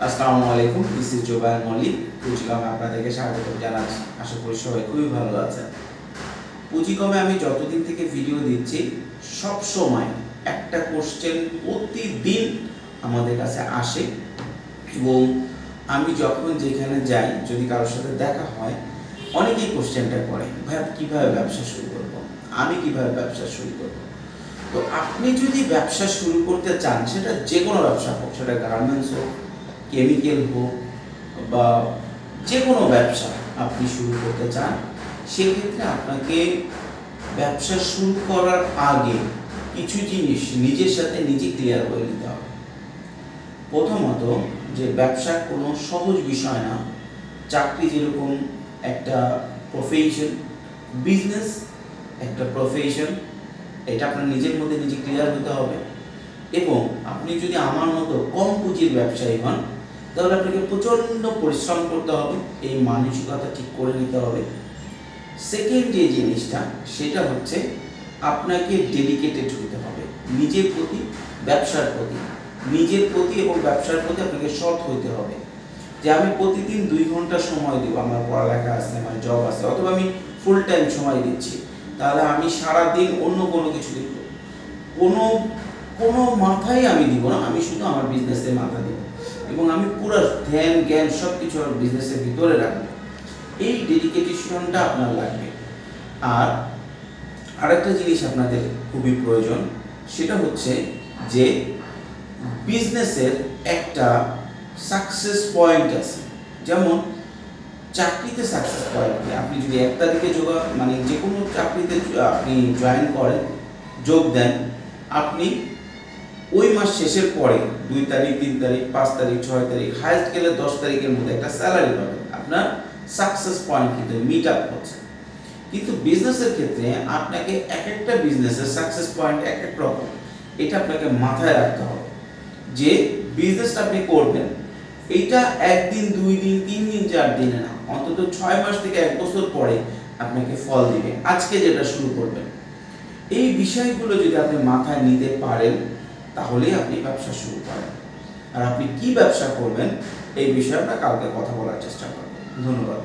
আসসালামু আলাইকুম, this is Zubair Mallick. পুঁজিকমে আপনাদেরকে স্বাগত জানাচ্ছি। আশা করি সবাই খুবই ভালো আছেন। পুঁজিকমে আমি যতদিন থেকে ভিডিও দিচ্ছি, সব সময় একটা কোশ্চেন প্রতিদিন আমাদের কাছে আসে এবং আমি যখন যেখানে যাই, যদি কারোর সাথে দেখা হয়, অনেকেই কোশ্চেনটা করে, ভাই কীভাবে ব্যবসা শুরু করব, আমি কিভাবে ব্যবসা শুরু করব। তো আপনি যদি ব্যবসা শুরু করতে চান, সেটা যে কোনো ব্যবসা হোক, সেটা গার্মেন্টস হোক, কেমিক্যাল হোক বা যে কোনো ব্যবসা আপনি শুরু করতে চান, সেক্ষেত্রে আপনাকে ব্যবসা শুরু করার আগে কিছু জিনিস নিজের সাথে নিজে ক্লিয়ার করে নিতে হবে। প্রথমত, যে ব্যবসা কোনো সহজ বিষয় না। চাকরি যেরকম একটা প্রফেশন, বিজনেস একটা প্রফেশন, এটা আপনার নিজের মধ্যে নিজে ক্লিয়ার হতে হবে। এবং আপনি যদি আমার মতো কম পুঁজির ব্যবসায়ী হন, তাহলে আপনাকে প্রচণ্ড পরিশ্রম করতে হবে, এই মানসিকতা ঠিক করে নিতে হবে। সেকেন্ড যে জিনিসটা, সেটা হচ্ছে আপনাকে ডেডিকেটেড হতে হবে নিজের প্রতি, ব্যবসার প্রতি। নিজের প্রতি এবং ব্যবসার প্রতি আপনাকে সৎ হতে হবে যে আমি প্রতিদিন 2 ঘন্টা সময় দেবো, আমার পড়ালেখা আছে, আমার জব আছে, অথবা আমি ফুল টাইম সময় দিচ্ছি, তাহলে আমি সারাদিন অন্য কোনো কিছু দেখব, কোনো মাথায় আমি দিব না, আমি শুধু আমার বিজনেসে মাথা দেব এবং আমি পুরো ধ্যান জ্ঞান সব কিছু আমার বিজনেসের ভিতরে রাখবো। এই ডেডিকেশনটা আপনার লাগবে। আর আরেকটা জিনিস আপনাদের খুবই প্রয়োজন, সেটা হচ্ছে যে বিজনেসের একটা সাকসেস পয়েন্ট আছে। যেমন চাকরিতে সাকসেস পয়েন্ট, আপনি যদি 1 তারিখে যে কোনো চাকরিতে আপনি জয়েন করেন, যোগ দেন, আপনি ওই মাস শেষের পরে 2 তারিখ, 3 তারিখ, 5 তারিখ, 6 তারিখ, হাইস্ট গেলে 10 তারিখের মধ্যে একটা স্যালারি পাবেন। আপনার সাকসেস পয়েন্ট কিন্তু মিট আপ হচ্ছে। কিন্তু বিজনেসের ক্ষেত্রে আপনাকে এক একটা বিজনেসের সাকসেস পয়েন্ট এক এক রকম। এটা আপনাকে মাথায় রাখতে হবে যে বিজনেসটা আপনি করবেন, এইটা 1 দিন, 2 দিন, 3 দিন, 4 দিনে না, অন্তত 6 মাস থেকে 1 বছর পরে আপনাকে ফল দিবে। আজকে যেটা শুরু করবেন, এই বিষয়গুলো যদি আপনি মাথায় নিতে পারেন, তাহলেই আপনি ব্যবসা শুরু করেন। আর আপনি কি ব্যবসা করবেন, এই বিষয়ে আমরা কালকে কথা বলার চেষ্টা করব। ধন্যবাদ।